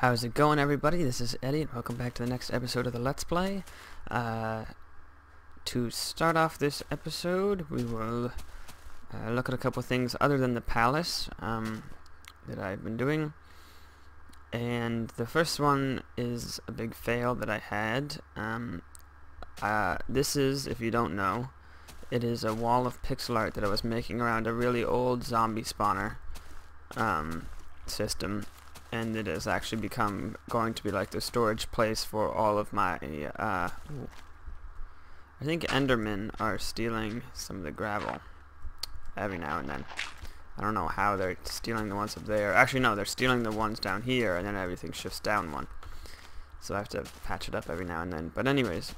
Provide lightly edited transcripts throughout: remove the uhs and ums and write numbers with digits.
How's it going, everybody? This is Eddie, and welcome back to the next episode of the Let's Play. To start off this episode, we will look at a couple things other than the palace that I've been doing. And the first one is a big fail that I had. This is, if you don't know, it is a wall of pixel art that I was making around a really old zombie spawner system. And it has actually become going to be like the storage place for all of my I think Endermen are stealing some of the gravel every now and then. I don't know how they're stealing the ones up there. Actually no, they're stealing the ones down here, and then everything shifts down one, so I have to patch it up every now and then. But anyways,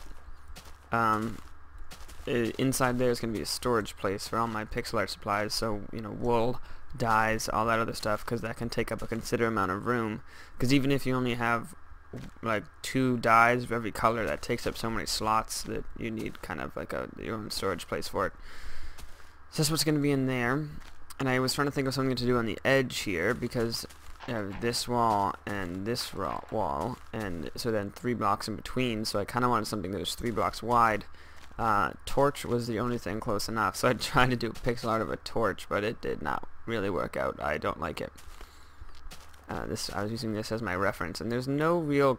inside there is going to be a storage place for all my pixel art supplies, so you know, wool, dyes, all that other stuff, because that can take up a considerable amount of room. Because even if you only have like 2 dyes of every color, that takes up so many slots that you need kind of like your own storage place for it. So that's what's going to be in there. And I was trying to think of something to do on the edge here, because I have this wall and this wall, and so then 3 blocks in between, so I kind of wanted something that was 3 blocks wide. Torch was the only thing close enough, so I tried to do pixel art of a torch, but it did not really work out. I don't like it. I was using this as my reference, and there's no real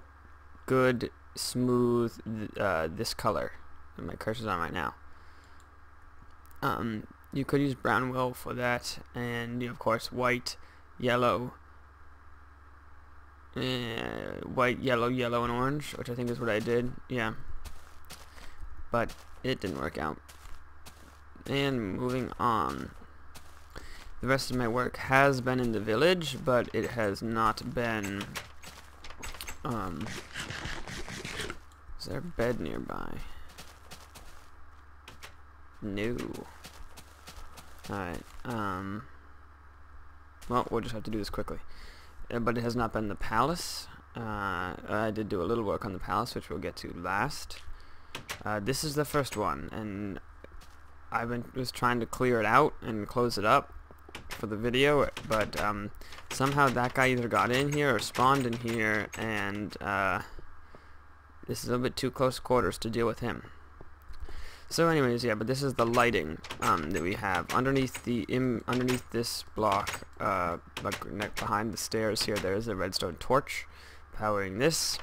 good smooth this color that my cursor's on right now. You could use brown wool for that, and of course white, yellow, yellow, and orange, which I think is what I did. Yeah. But it didn't work out. And moving on. The rest of my work has been in the village, but it has not been... is there a bed nearby? No. Alright, well, we'll just have to do this quickly. But it has not been the palace. I did do a little work on the palace, which we'll get to last. This is the first one, and I was trying to clear it out and close it up for the video, but somehow that guy either got in here or spawned in here, and this is a little bit too close quarters to deal with him. So anyways, yeah, but this is the lighting that we have underneath underneath this block, like behind the stairs here. There is a redstone torch powering this.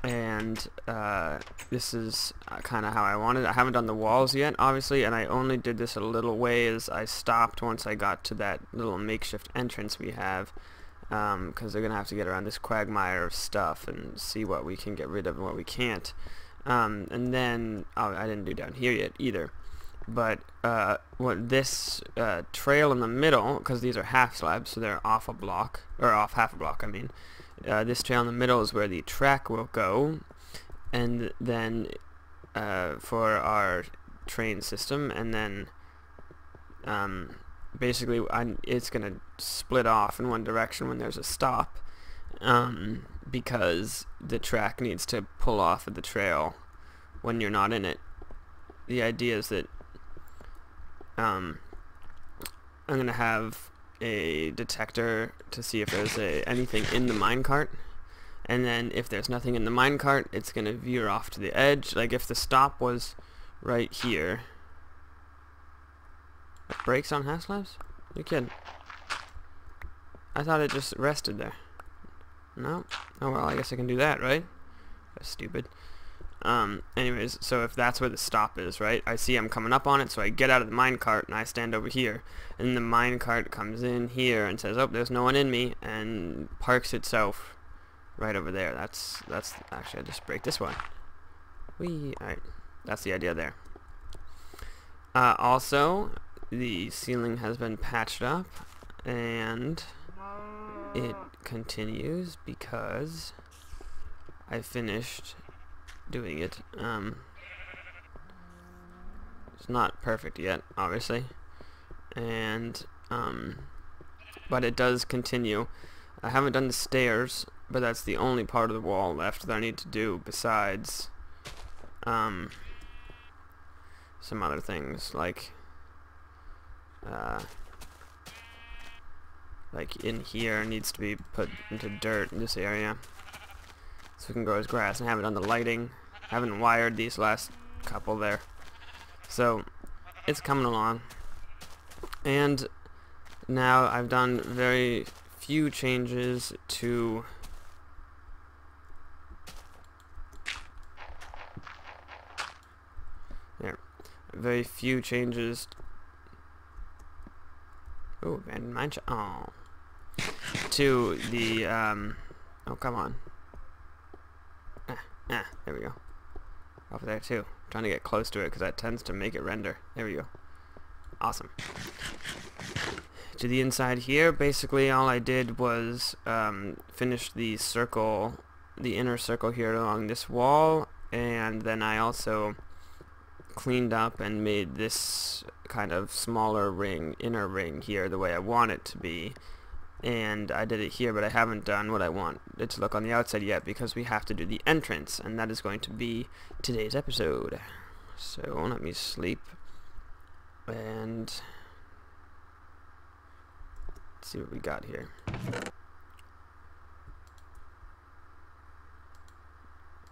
And this is kind of how I wanted it. I haven't done the walls yet, obviously, and I only did this a little way as I stopped once I got to that little makeshift entrance we have, because they're going to have to get around this quagmire of stuff and see what we can get rid of and what we can't. And then, I didn't do down here yet either, but what this trail in the middle, because these are half slabs, so they're off a block, or off half a block, I mean. This trail in the middle is where the track will go, and then for our train system, and then basically it's gonna split off in one direction when there's a stop, because the track needs to pull off of the trail when you're not in it. The idea is that I'm gonna have a detector to see if there's anything in the minecart, and then if there's nothing in the minecart, it's gonna veer off to the edge. Like if the stop was right here. It brakes on half slabs? You kidding? I thought it just rested there. No? Oh well, I guess I can do that, right? That's stupid. Anyways, so if that's where the stop is, right? I see I'm coming up on it, so I get out of the minecart and I stand over here, and the minecart comes in here and says, "Oh, there's no one in me," and parks itself right over there. That's actually, I just break this one. Whee! Alright, that's the idea there. Also, the ceiling has been patched up, and it continues because I finished doing it. It's not perfect yet, obviously, and but it does continue. I haven't done the stairs, but that's the only part of the wall left that I need to do besides some other things like like in here needs to be put into dirt in this area, so we can grow as grass and have it on the lighting. I haven't wired these last couple there, so it's coming along. And now I've done very few changes to there. Very few changes. Oh, abandoned mine. Oh, to the oh, come on. There we go. Over there too. I'm trying to get close to it because that tends to make it render. There we go. Awesome. To the inside here, basically all I did was finish the circle, the inner circle here along this wall, and then I also cleaned up and made this kind of smaller ring, inner ring here the way I want it to be. And I did it here, but I haven't done what I want it to look on the outside yet because we have to do the entrance, and that is going to be today's episode. So let me sleep and see what we got here.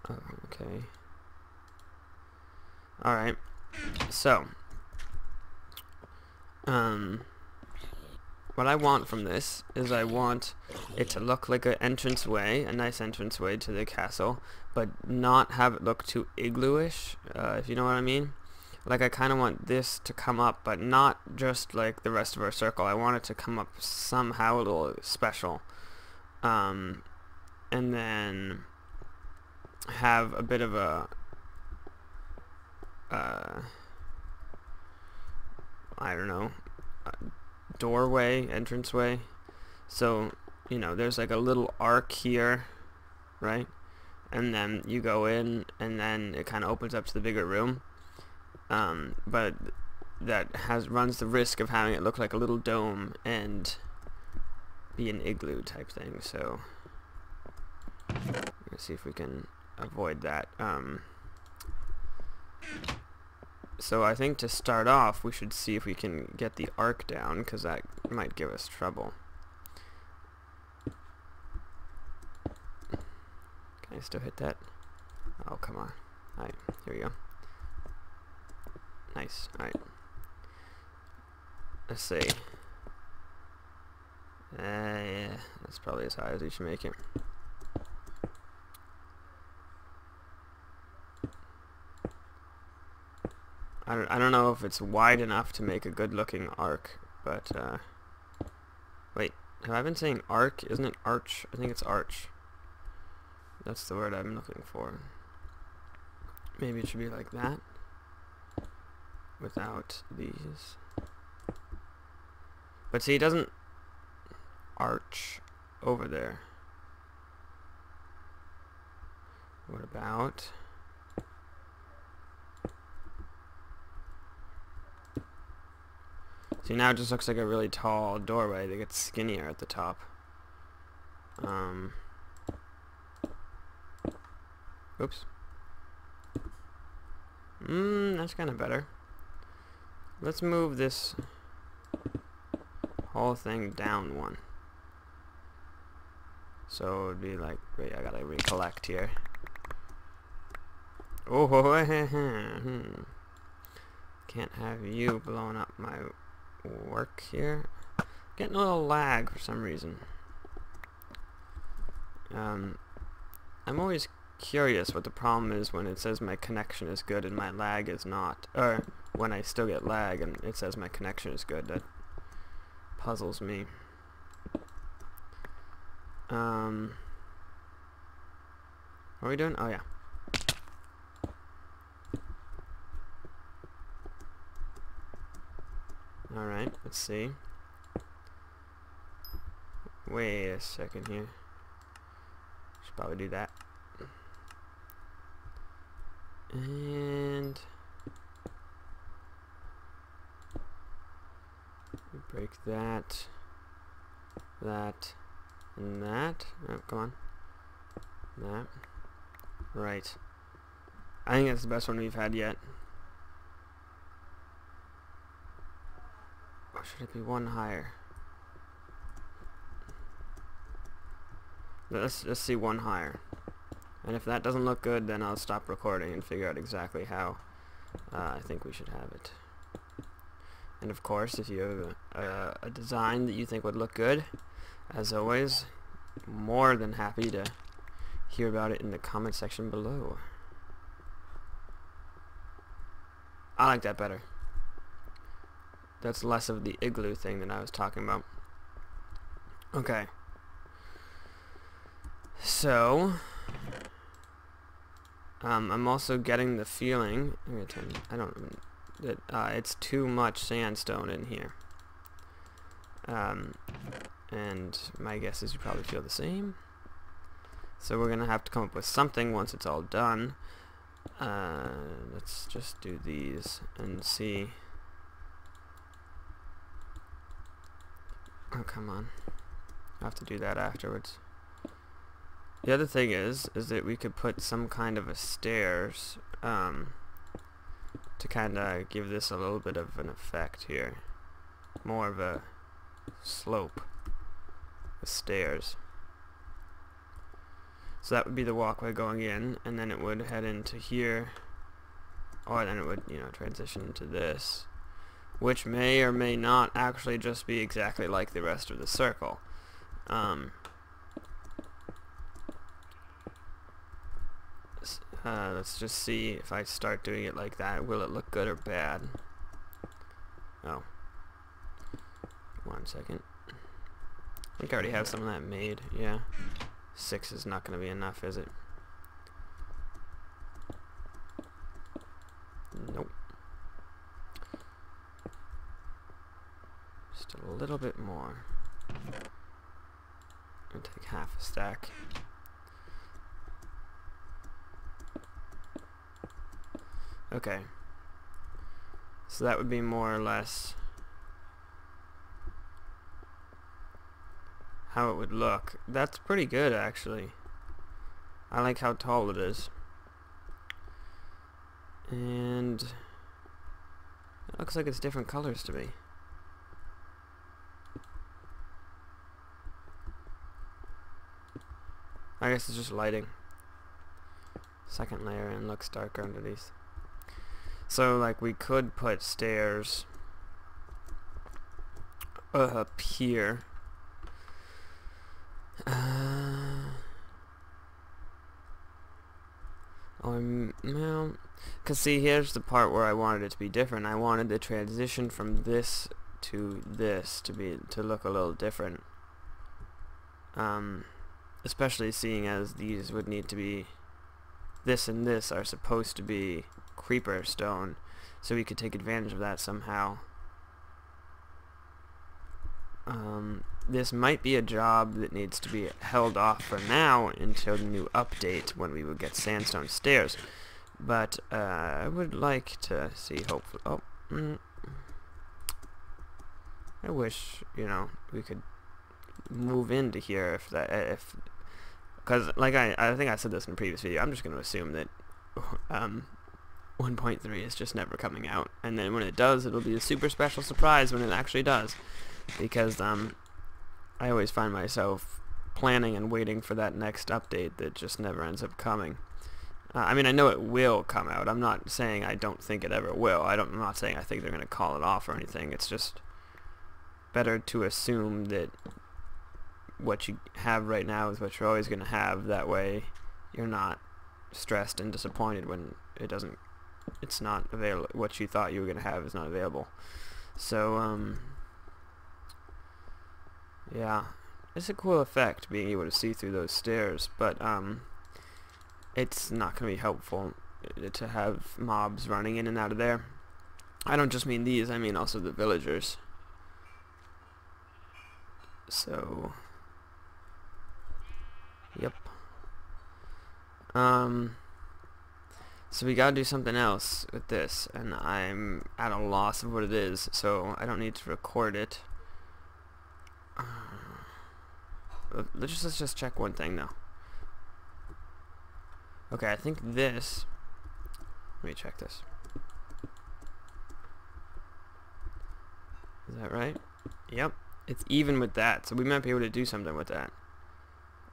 Oh, okay. Alright. So what I want from this is I want it to look like an entranceway, a nice entranceway to the castle, but not have it look too igloo-ish, if you know what I mean. Like, I kind of want this to come up, but not just like the rest of our circle. I want it to come up somehow a little special. And then have a bit of a I don't know, doorway, entranceway. So, you know, there's like a little arc here, right? And then you go in, and then it kind of opens up to the bigger room. But that runs the risk of having it look like a little dome and be an igloo type thing. So let's see if we can avoid that. So I think to start off, we should see if we can get the arc down, because that might give us trouble. Can I still hit that? Oh, come on. Alright, here we go. Nice. Alright. Let's see. Yeah, that's probably as high as we should make it. I don't know if it's wide enough to make a good looking arc, but wait, have I been saying arc? Isn't it arch? I think it's arch. That's the word I'm looking for. Maybe it should be like that without these. But see, it doesn't arch over there. What about see, now it just looks like a really tall doorway that gets skinnier at the top. Oops. That's kind of better. Let's move this whole thing down one. So it would be like, wait, I gotta recollect here. Oh, can't have you blowing up my work here. Getting a little lag for some reason. I'm always curious what the problem is when it says my connection is good and my lag is not, or when I still get lag and it says my connection is good. That puzzles me. What are we doing? Oh yeah. Alright, let's see. Wait a second here. Should probably do that. And break that, that, and that. Oh, come on. That. Right. I think that's the best one we've had yet. Or should it be one higher? Let's just see one higher. And if that doesn't look good, then I'll stop recording and figure out exactly how I think we should have it. And of course, if you have a design that you think would look good, as always, more than happy to hear about it in the comment section below. I like that better. That's less of the igloo thing that I was talking about. Okay. So, I'm also getting the feeling, that it's too much sandstone in here. And my guess is you probably feel the same. So we're gonna have to come up with something once it's all done. Let's just do these and see. Oh, come on. I'll have to do that afterwards. The other thing is that we could put some kind of a stairs to kind of give this a little bit of an effect here. More of a slope with stairs. So that would be the walkway going in, and then it would head into here, or then it would, you know, transition into this, which may or may not actually just be exactly like the rest of the circle. Let's just see if I start doing it like that, will it look good or bad? Oh. 1 second. I think I already have some of that made, yeah. 6 is not going to be enough, is it? Nope. Just a little bit more. I'll take half a stack. Okay. So that would be more or less how it would look. That's pretty good, actually. I like how tall it is. And it looks like it's different colors to me. I guess it's just lighting. Second layer and looks darker underneath. So, like, we could put stairs up here. Well, cause see, here's the part where I wanted it to be different. I wanted the transition from this to this to look a little different. Especially seeing as these would need to be, this and this are supposed to be creeper stone, so we could take advantage of that somehow. This might be a job that needs to be held off for now until the new update when we will get sandstone stairs, but I would like to see, hopefully, I wish, you know, we could move into here if because like I think I said this in a previous video, I'm just going to assume that 1.3 is just never coming out, and then when it does, it'll be a super special surprise when it actually does, because I always find myself planning and waiting for that next update that just never ends up coming. I mean, I know it will come out. I'm not saying I don't think it ever will. I'm not saying I think they're going to call it off or anything. It's just better to assume that what you have right now is what you're always going to have. That way you're not stressed and disappointed when it's not available. What you thought you were going to have is not available. So, yeah, it's a cool effect being able to see through those stairs, but it's not going to be helpful to have mobs running in and out of there. I don't just mean these, I mean also the villagers. So, yep. So we gotta do something else with this, and I'm at a loss of what it is, so I don't need to record it. Let's just check one thing though. Okay, I think this, let me check this. Is that right? Yep, it's even with that, so we might be able to do something with that.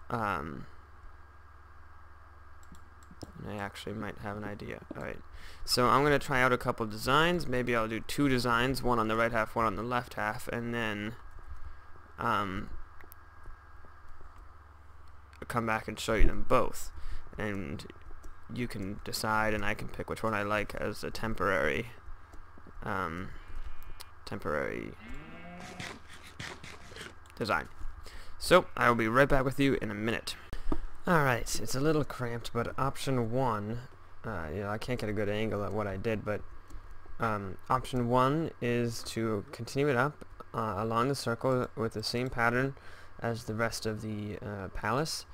I actually might have an idea. Alright, so I'm going to try out a couple designs. Maybe I'll do 2 designs, one on the right half, one on the left half, and then come back and show you them both. And you can decide, and I can pick which one I like as a temporary design. So I will be right back with you in a minute. Alright, it's a little cramped, but option 1, I can't get a good angle at what I did, but option 1 is to continue it up along the circle with the same pattern as the rest of the palace,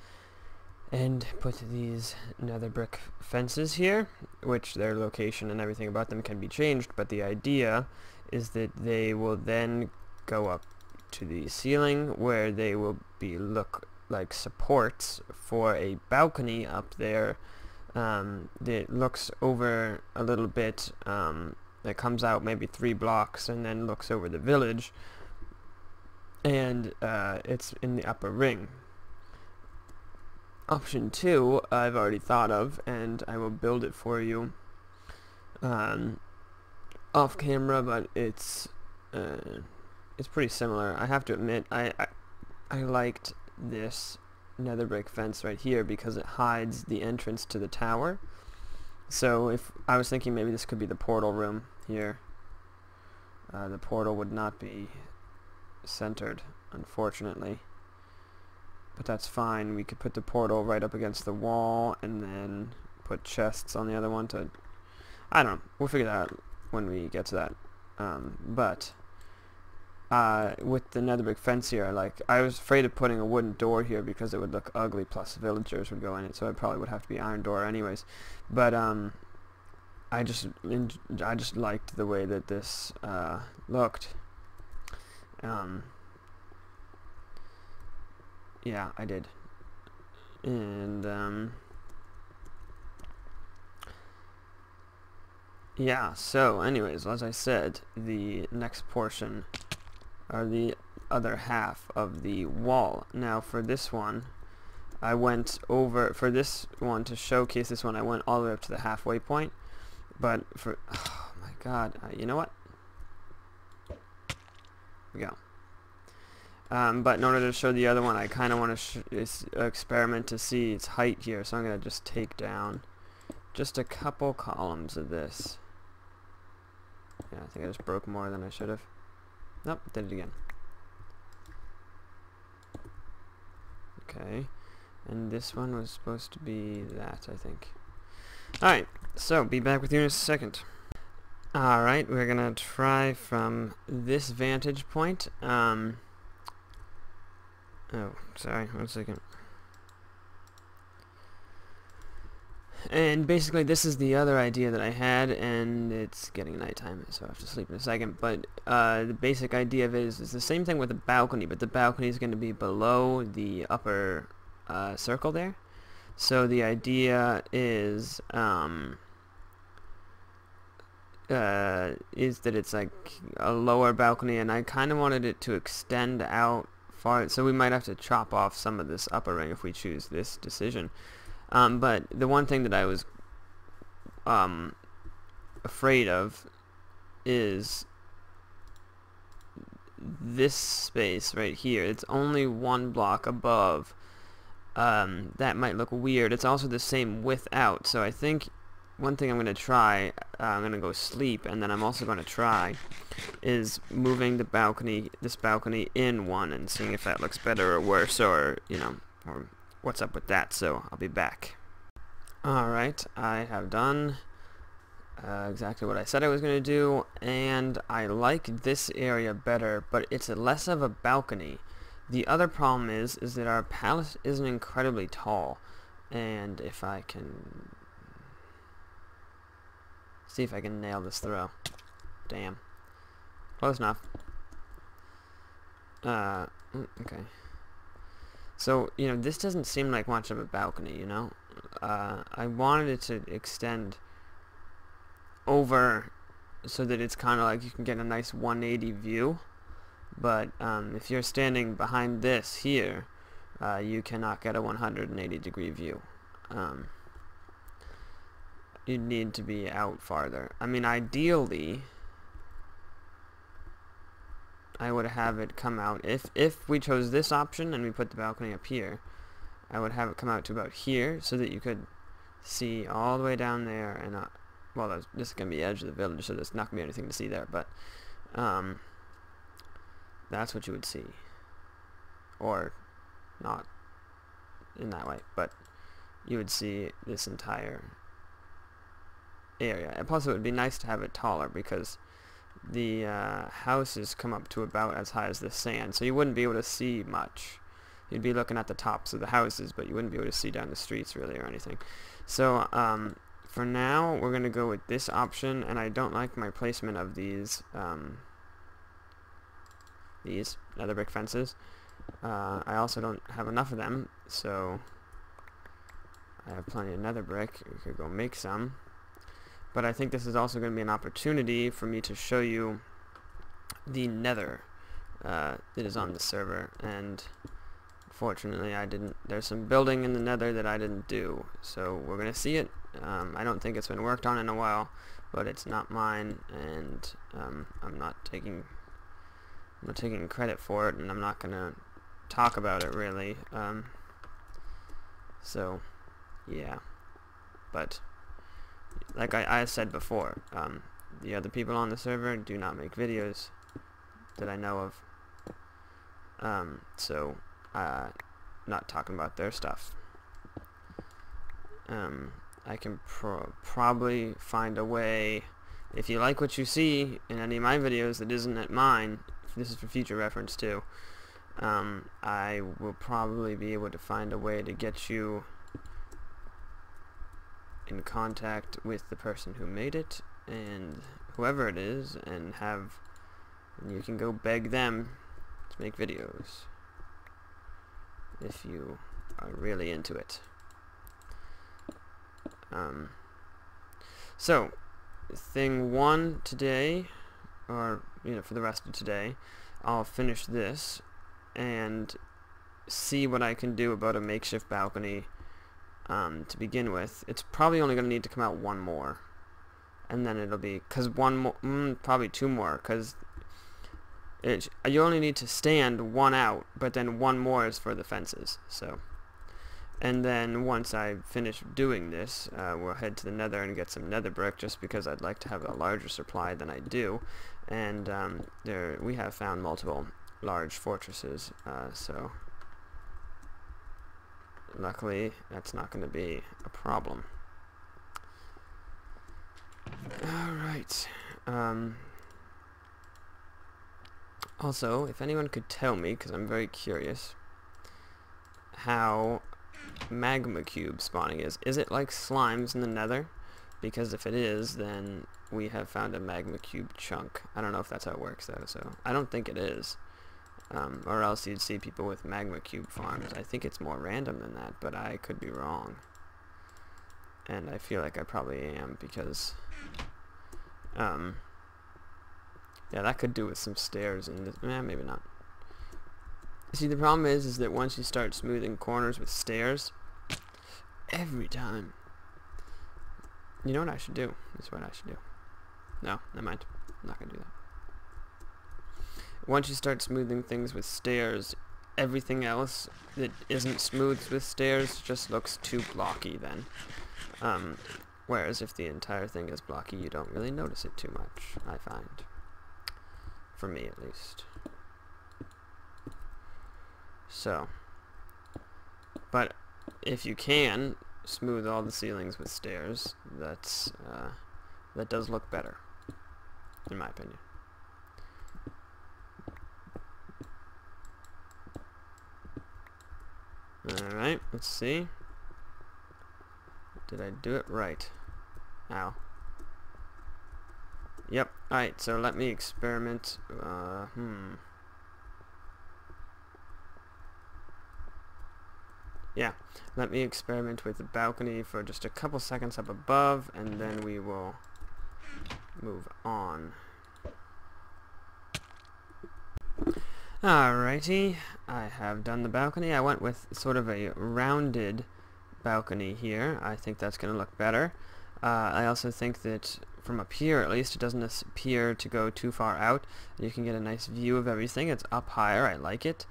and put these nether brick fences here, which their location and everything about them can be changed, but the idea is that they will then go up to the ceiling, where they will look like supports for a balcony up there that looks over a little bit, that comes out maybe 3 blocks and then looks over the village, and it's in the upper ring. Option 2 I've already thought of, and I will build it for you off camera, but it's pretty similar. I have to admit, I liked this nether brick fence right here because it hides the entrance to the tower. So if I was thinking maybe this could be the portal room here, the portal would not be centered, unfortunately, but that's fine. We could put the portal right up against the wall and then put chests on the other one to, I don't know, we'll figure that out when we get to that. But with the nether brick fence here, I was afraid of putting a wooden door here because it would look ugly, plus villagers would go in it, so it probably would have to be iron door anyways. But I just liked the way that this looked. Yeah, I did. And yeah, so anyways, as I said, the next portion, or the other half of the wall. Now for this one, I went over, for this one, to showcase this one, I went all the way up to the halfway point, but for, oh my god, you know what? Here we go. But in order to show the other one, I kind of want to experiment to see its height here, so I'm going to just take down just a couple columns of this. Yeah, I think I just broke more than I should have. Nope, did it again. Okay, and this one was supposed to be that, I think. Alright, so be back with you in a second. Alright, we're gonna try from this vantage point. Oh, sorry, 1 second. And basically this is the other idea that I had, and it's getting nighttime, so I have to sleep in a second, but the basic idea of it is the same thing with the balcony, but the balcony is going to be below the upper circle there. So the idea is that it's like a lower balcony, and I kind of wanted it to extend out far, so we might have to chop off some of this upper ring if we choose this decision. But the one thing that I was afraid of is this space right here. It's only 1 block above. That might look weird. It's also the same width out, so I think one thing I'm going to try, I'm going to go sleep, and then I'm also going to try is moving the balcony, this balcony in 1, and seeing if that looks better or worse, or, you know, or what's up with that. So I'll be back. Alright, I have done exactly what I said I was going to do, and I like this area better, but it's less of a balcony. The other problem is that our palace isn't incredibly tall, and if I can see if I can nail this throw. Damn. Close enough. Okay. So, you know, this doesn't seem like much of a balcony, you know? I wanted it to extend over so that it's kind of like you can get a nice 180 view. But if you're standing behind this here, you cannot get a 180-degree view. You need to be out farther. I mean, ideally, I would have it come out, if we chose this option and we put the balcony up here, I would have it come out to about here so that you could see all the way down there, and well, this is going to be the edge of the village, so there's not going to be anything to see there, but that's what you would see. Or not in that way, but you would see this entire area. And plus it would be nice to have it taller, because the houses come up to about as high as the sand, so you wouldn't be able to see much. You'd be looking at the tops of the houses, but you wouldn't be able to see down the streets really or anything. So for now we're going to go with this option, and I don't like my placement of these nether brick fences. I also don't have enough of them, so I have plenty of nether brick. We could go make some. But I think this is also going to be an opportunity for me to show you the nether that is on the server, and fortunately there's some building in the nether that I didn't do, so we're going to see it. I don't think it's been worked on in a while, but it's not mine, and I'm not taking credit for it, and I'm not going to talk about it really. So yeah, but like I said before, the other people on the server do not make videos that I know of, so not talking about their stuff. I can probably find a way, if you like what you see in any of my videos that isn't at mine, this is for future reference too, I will probably be able to find a way to get you in contact with the person who made it, and whoever it is, and you can go beg them to make videos if you are really into it. So thing one today, or for the rest of today, I'll finish this and see what I can do about a makeshift balcony to begin with. It's probably only going to need to come out one more, and then it'll be, because one more, probably two more, because you only need to stand one out, but then one more is for the fences. So, and then once I finish doing this, we'll head to the nether and get some nether brick, just because I'd like to have a larger supply than I do, and we have found multiple large fortresses, so luckily that's not going to be a problem. Alright, also, if anyone could tell me, because I'm very curious, how magma cube spawning is. Is it like slimes in the nether? Because if it is, then we have found a magma cube chunk. I don't know if that's how it works though, so I don't think it is. Or else you'd see people with magma cube farms. I think it's more random than that, but I could be wrong. And I feel like I probably am, because yeah, that could do with some stairs in this. Maybe not. See, the problem is that once you start smoothing corners with stairs, every time. You know what I should do? This is what I should do. No, never mind. I'm not gonna do that. Once you start smoothing things with stairs, everything else that isn't smoothed with stairs just looks too blocky then. Whereas if the entire thing is blocky, you don't really notice it too much, I find. For me, at least. So, but if you can smooth all the ceilings with stairs, that does look better, in my opinion. Alright, let's see. Did I do it right? Ow. Yep, alright, so let me experiment. Yeah, let me experiment with the balcony for just a couple seconds up above, and then we will move on. Alrighty, I have done the balcony. I went with sort of a rounded balcony here. I think that's going to look better. I also think that from up here at least it doesn't appear to go too far out. You can get a nice view of everything. It's up higher. I like it.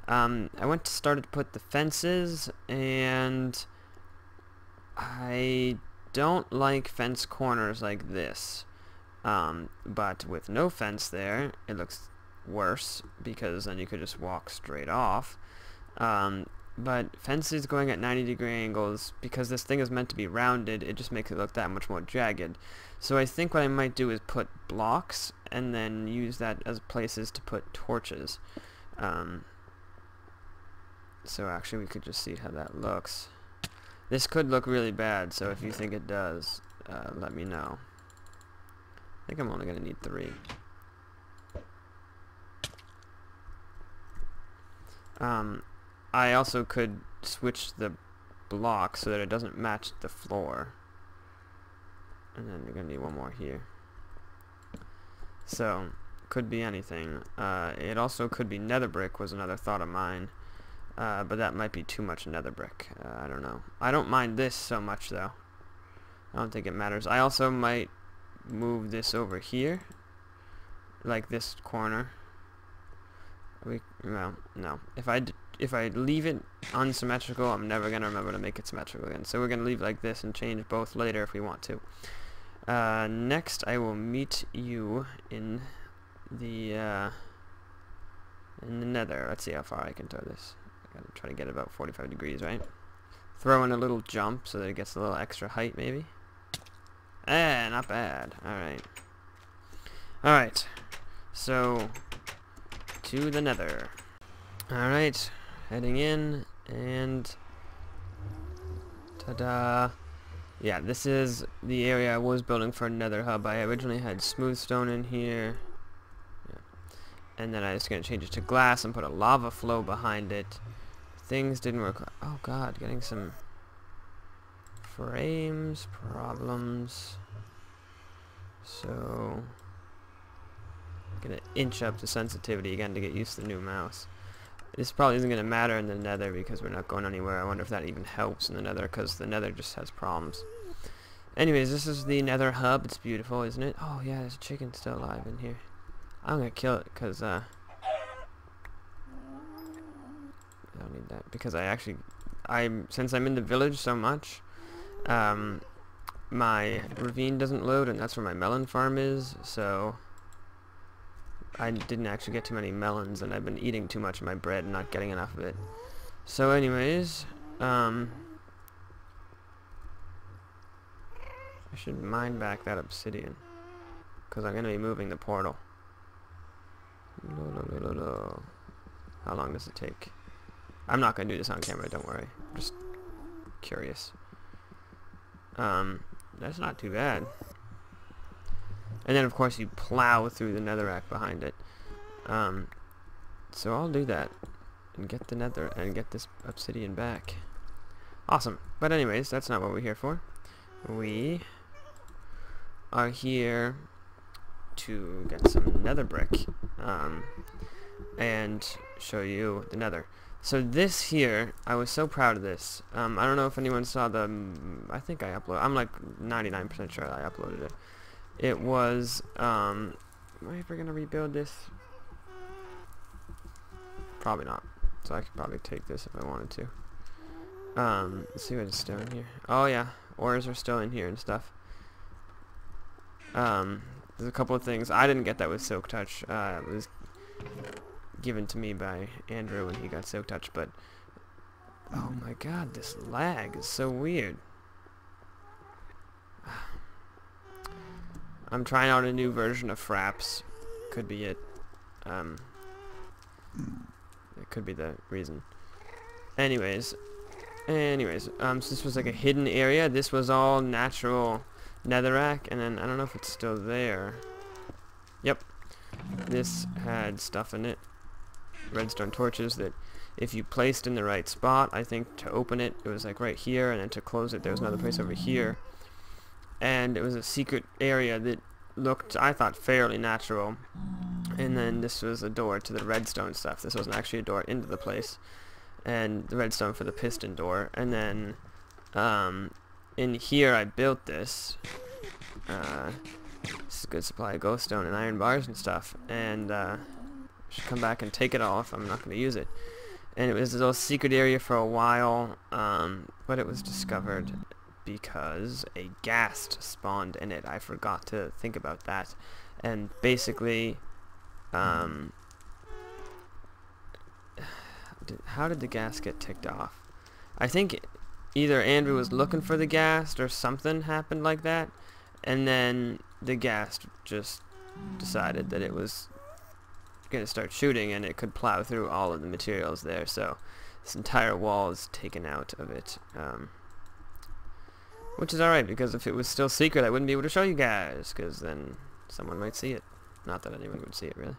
I started to put the fences, and I don't like fence corners like this. But with no fence there, it looks worse, because then you could just walk straight off. But fences going at 90-degree angles, because this thing is meant to be rounded, it just makes it look that much more jagged. So I think what I might do is put blocks and then use that as places to put torches. So actually we could just see how that looks. This could look really bad, so if you think it does, let me know. I think I'm only going to need 3. I also could switch the block so that it doesn't match the floor. And then you're going to need one more here. So, could be anything. It also could be nether brick was another thought of mine. But that might be too much nether brick. I don't know. I don't mind this so much though. I don't think it matters. I also might move this over here. Like this corner. Well, no. If I leave it unsymmetrical, I'm never going to remember to make it symmetrical again. So we're going to leave it like this and change both later if we want to. Next, I will meet you in the nether. Let's see how far I can throw this. I gotta try to get about 45 degrees, right? Throw in a little jump so that it gets a little extra height, maybe. Not bad. Alright. Alright. So, to the nether. Alright. Heading in, and ta-da. Yeah, this is the area I was building for a nether hub. I originally had smooth stone in here. Yeah. And then I was going to change it to glass and put a lava flow behind it. Things didn't work. Oh god, getting some frames problems. So, I'm going to inch up the sensitivity again to get used to the new mouse. This probably isn't going to matter in the nether because we're not going anywhere. I wonder if that even helps in the nether, because the nether just has problems. Anyways, this is the nether hub. It's beautiful, isn't it? Oh yeah, there's a chicken still alive in here. I'm going to kill it because I don't need that, because since I'm in the village so much, my ravine doesn't load, and that's where my melon farm is, so I didn't actually get too many melons, and I've been eating too much of my bread and not getting enough of it. So anyways, I should mine back that obsidian, because I'm going to be moving the portal. How long does it take? I'm not going to do this on camera, don't worry. I'm just curious. That's not too bad. And then of course you plow through the netherrack behind it. So I'll do that and get the nether and get this obsidian back. Awesome. But anyways, that's not what we're here for. We are here to get some nether brick and show you the nether. So this here, I was so proud of this. I don't know if anyone saw the, I think I uploaded, I'm like 99% sure I uploaded it. It was, am I ever going to rebuild this? Probably not. So I could probably take this if I wanted to. Let's see what is still in here. Oh yeah, ores are still in here and stuff. There's a couple of things. I didn't get that with Silk Touch. It was given to me by Andrew when he got Silk Touch, but oh my god, this lag is so weird. I'm trying out a new version of Fraps. Could be it. It could be the reason. Anyways, so this was like a hidden area. This was all natural netherrack, and then I don't know if it's still there. Yep. This had stuff in it. Redstone torches that if you placed in the right spot, I think to open it, it was like right here, and then to close it, there was another place over here. And it was a secret area that looked, I thought, fairly natural. And then this was a door to the redstone stuff. This wasn't actually a door into the place. And the redstone for the piston door. And then in here I built this. This is a good supply of glowstone and iron bars and stuff. And I should come back and take it all if I'm not going to use it. And it was a little secret area for a while, but it was discovered because a ghast spawned in it. I forgot to think about that. And basically, how did the ghast get ticked off? I think either Andrew was looking for the ghast or something happened like that, and then the ghast just decided that it was going to start shooting and it could plow through all of the materials there, so this entire wall is taken out of it, which is alright, because if it was still secret I wouldn't be able to show you guys, because then someone might see it. Not that anyone would see it, really.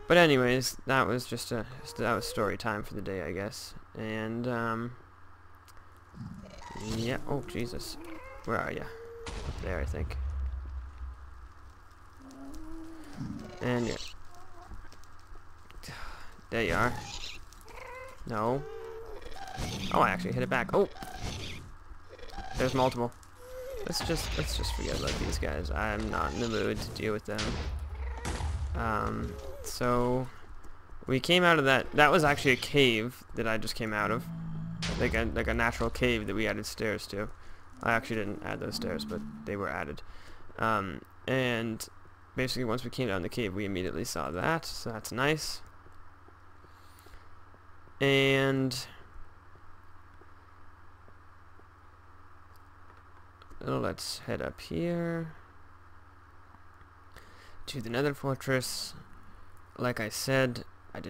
But anyways, that was just that was story time for the day, I guess. And yeah, oh Jesus, where are you? Up there, I think. And yeah, there you are. No. Oh, I actually hit it back. Oh, there's multiple. Let's just forget about these guys. I'm not in the mood to deal with them. So we came out of that. That was actually a cave that I just came out of, like a natural cave that we added stairs to. I actually didn't add those stairs, but they were added. And basically, once we came down the cave, we immediately saw that, so that's nice. And let's head up here to the Nether fortress. Like I said, I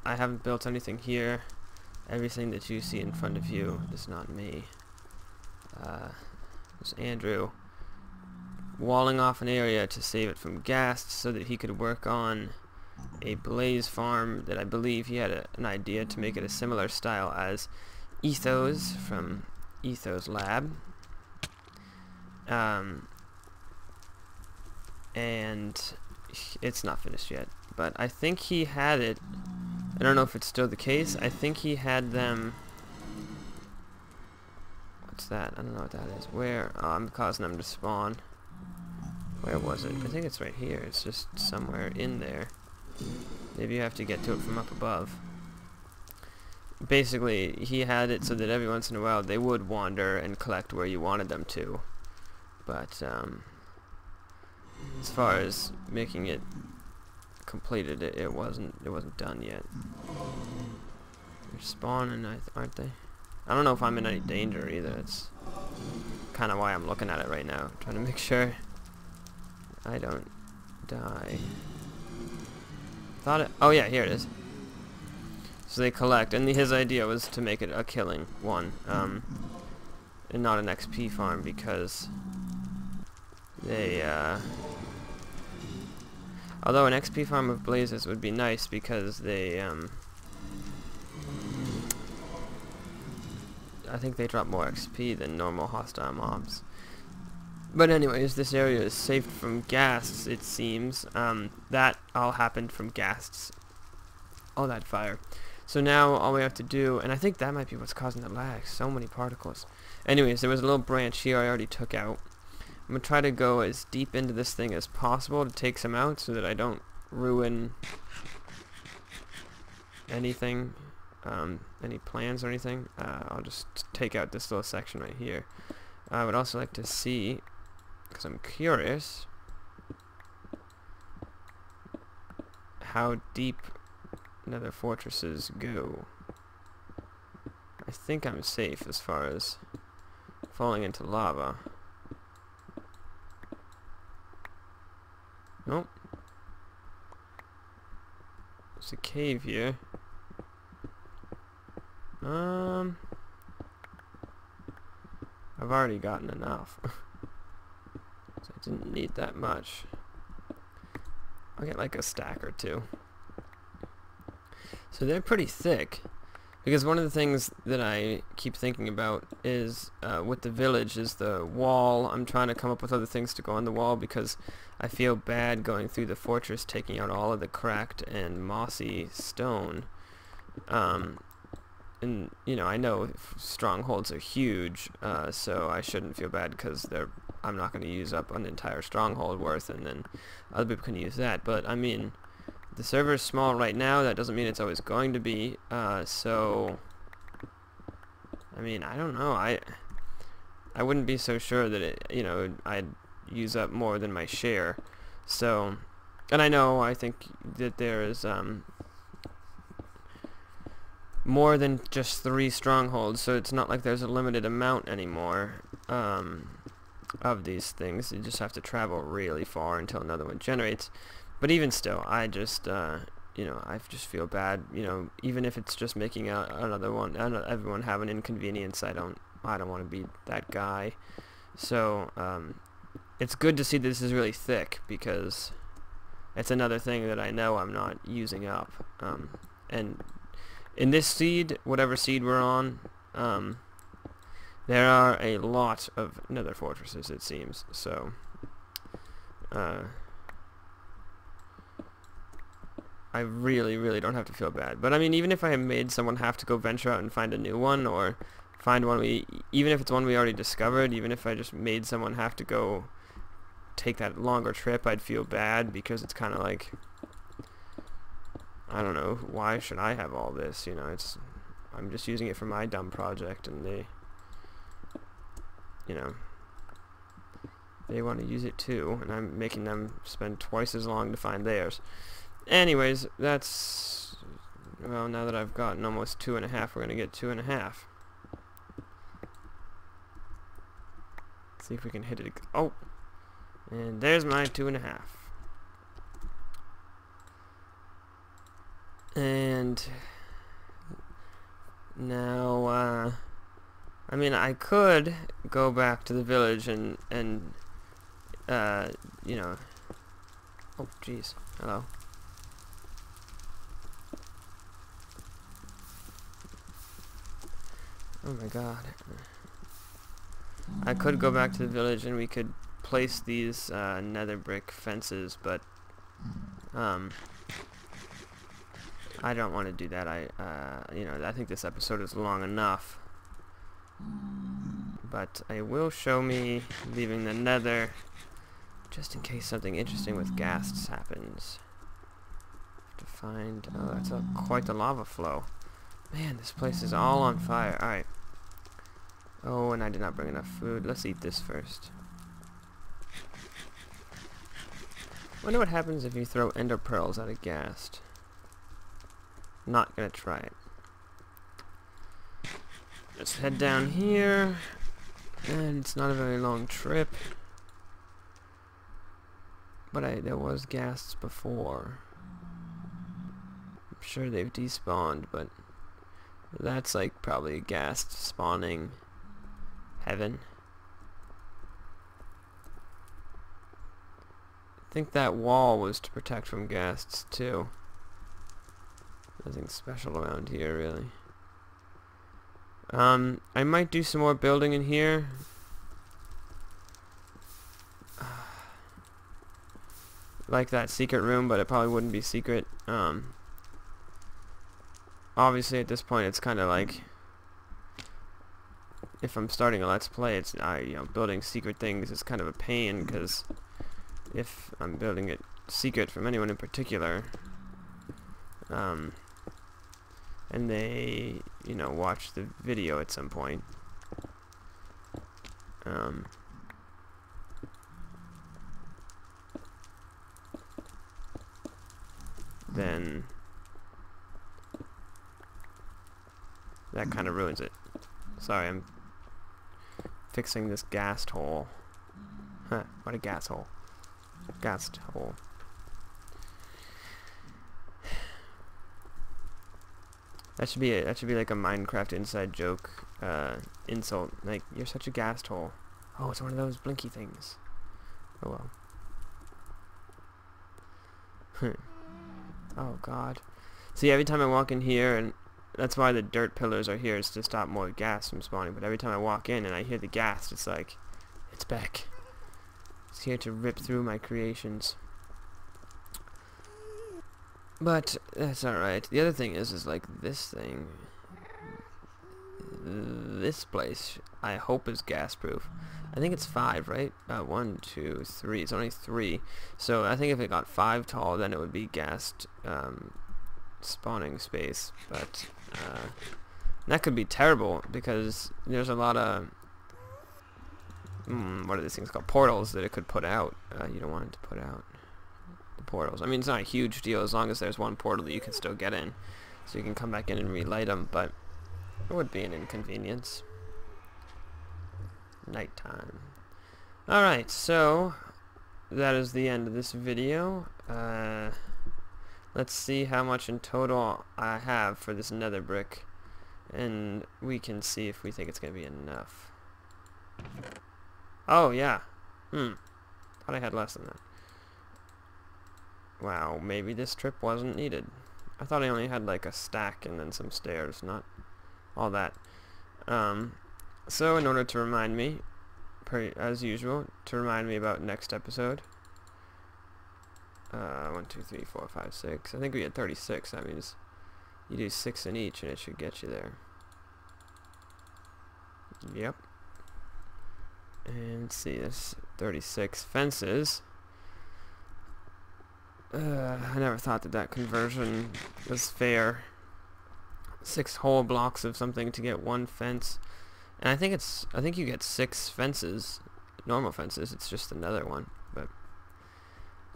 haven't built anything here. Everything that you see in front of you is not me. It's Andrew walling off an area to save it from ghasts so that he could work on a blaze farm that I believe he had an idea to make it a similar style as Ethos from Ethos Lab. And it's not finished yet, but I think he had it. I don't know if it's still the case. I think he had them. What's that? I don't know what that is. Where? Oh, I'm causing them to spawn. Where was it? I think it's right here. It's just somewhere in there. Maybe you have to get to it from up above. Basically, he had it so that every once in a while they would wander and collect where you wanted them to. But as far as making it completed, it wasn't done yet. They're spawning, aren't they? I don't know if I'm in any danger either. That's kind of why I'm looking at it right now, trying to make sure I don't die. Oh yeah, here it is. So they collect, and his idea was to make it a killing one, and not an XP farm, because they, although an XP farm of blazes would be nice, because they, I think they drop more XP than normal hostile mobs. But anyways, this area is safe from ghasts, it seems. That all happened from ghasts. All that fire. So now all we have to do, and I think that might be what's causing the lag, so many particles. Anyways, there was a little branch here I already took out. I'm going to try to go as deep into this thing as possible to take some out so that I don't ruin anything, any plans or anything. I'll just take out this little section right here. I would also like to see, because I'm curious, how deep Nether fortresses go. I think I'm safe as far as falling into lava. Nope. There's a cave here. I've already gotten enough. So I didn't need that much. I'll get like a stack or two. So they're pretty thick. Because one of the things that I keep thinking about is with the village is the wall. I'm trying to come up with other things to go on the wall because I feel bad going through the fortress taking out all of the cracked and mossy stone. And you know, I know strongholds are huge, so I shouldn't feel bad because I'm not going to use up an entire stronghold worth, and then other people can use that. But I mean, the server is small right now. That doesn't mean it's always going to be. So I mean, I don't know. I wouldn't be so sure that I'd use up more than my share. So, and I think that there is more than just 3 strongholds, so it's not like there's a limited amount anymore of these things. You just have to travel really far until another one generates. But even still, I just I just feel bad, even if it's just making another one, everyone have an inconvenience. I don't want to be that guy. So it's good to see that this is really thick, because it's another thing that I know I'm not using up. And in this seed, whatever seed we're on, there are a lot of nether fortresses, it seems. So I really don't have to feel bad. But I mean, even if I have made someone have to go venture out and find a new one, or find one even if it's one we already discovered, even if I just made someone have to go take that longer trip, I'd feel bad, because it's kind of like, I don't know, why should I have all this? I'm just using it for my dumb project, and they want to use it too, and I'm making them spend twice as long to find theirs. Anyways, that's, well, now that I've gotten almost 2.5, we're going to get 2.5. See if we can hit it. Oh! And there's my 2.5. And now, I mean, I could go back to the village and oh, jeez, hello. Oh my god. I could go back to the village and we could place these nether brick fences, but I don't want to do that. I think this episode is long enough. But I will show me leaving the nether, just in case something interesting with ghasts happens. Have to find, oh, that's quite the lava flow. Man, this place is all on fire. Alright. Oh, and I did not bring enough food. Let's eat this first. Wonder what happens if you throw ender pearls at a ghast. Not gonna try it. Let's head down here. And it's not a very long trip. But there was ghasts before. I'm sure they've despawned, but that's like probably a ghast spawning heaven. I think that wall was to protect from ghasts too. Nothing special around here really. I might do some more building in here. Like that secret room, but it probably wouldn't be secret. Obviously at this point it's kind of like, if I'm starting a let's play, it's building secret things is kind of a pain, because if I'm building it secret from anyone in particular, and they watch the video at some point, then that kind of ruins it. Sorry, I'm fixing this ghast hole. Huh, what a gas hole. Ghast hole. That should be like a Minecraft inside joke, insult. Like, you're such a ghast hole. Oh, it's one of those blinky things. Oh well. Oh god. See, every time I walk in here and that's why the dirt pillars are here, is to stop more gas from spawning. But every time I walk in and I hear the gas, it's like, it's back. It's here to rip through my creations. But that's alright. The other thing is like this thing. This place, I hope, is gas proof. I think it's 5, right? 1, 2, 3. It's only 3. So I think if it got 5 tall, then it would be gassed spawning space. But that could be terrible because there's a lot of what are these things called? Portals that it could put out. You don't want it to put out the portals. I mean, it's not a huge deal as long as there's one portal that you can still get in, so you can come back in and relight them. But it would be an inconvenience. Nighttime. Alright, so that is the end of this video. Let's see how much in total I have for this nether brick, and we can see if we think it's going to be enough. Oh, yeah. Thought I had less than that. Wow, maybe this trip wasn't needed. I thought I only had like a stack and then some stairs, not all that. So in order to remind me, as usual, to remind me about next episode, 1, 2, 3, 4, 5, 6. I think we had 36. That means you do 6 in each, and it should get you there. Yep. And let's see, this 36 fences. I never thought that conversion was fair. 6 whole blocks of something to get 1 fence. And I think you get 6 fences, normal fences. It's just another one. But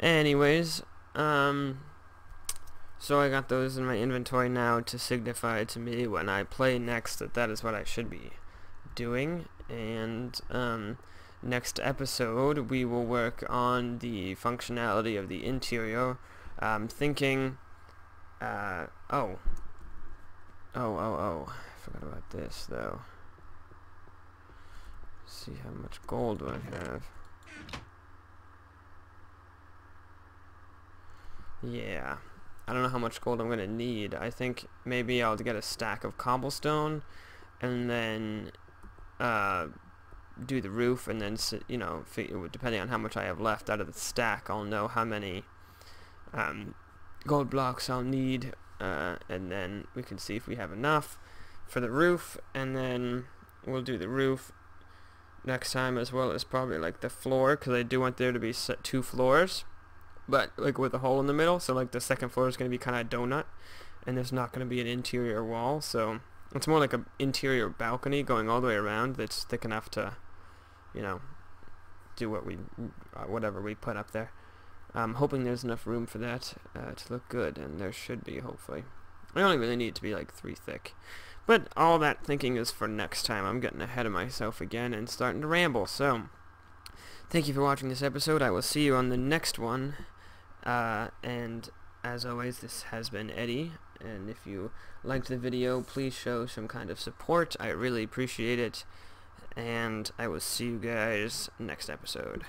anyways, so I got those in my inventory now to signify to me when I play next that is what I should be doing. And next episode we will work on the functionality of the interior. I'm thinking I forgot about this though. See how much gold do I have. Yeah, I don't know how much gold I'm gonna need. I think maybe I'll get a stack of cobblestone and then do the roof, and then you know, depending on how much I have left out of the stack, I'll know how many gold blocks I'll need, and then we can see if we have enough for the roof, and then we'll do the roof next time, as well as probably like the floor, because I do want there to be 2 floors, but like with a hole in the middle, so like the second floor is going to be kind of a donut, and there's not going to be an interior wall, so it's more like an interior balcony going all the way around that's thick enough to, you know, do whatever we put up there. I'm hoping there's enough room for that to look good, and there should be, hopefully. I only really need to be like 3 thick. But all that thinking is for next time. I'm getting ahead of myself again and starting to ramble. So, thank you for watching this episode. I will see you on the next one. And as always, this has been Eddie. And if you liked the video, please show some kind of support. I really appreciate it. And I will see you guys next episode.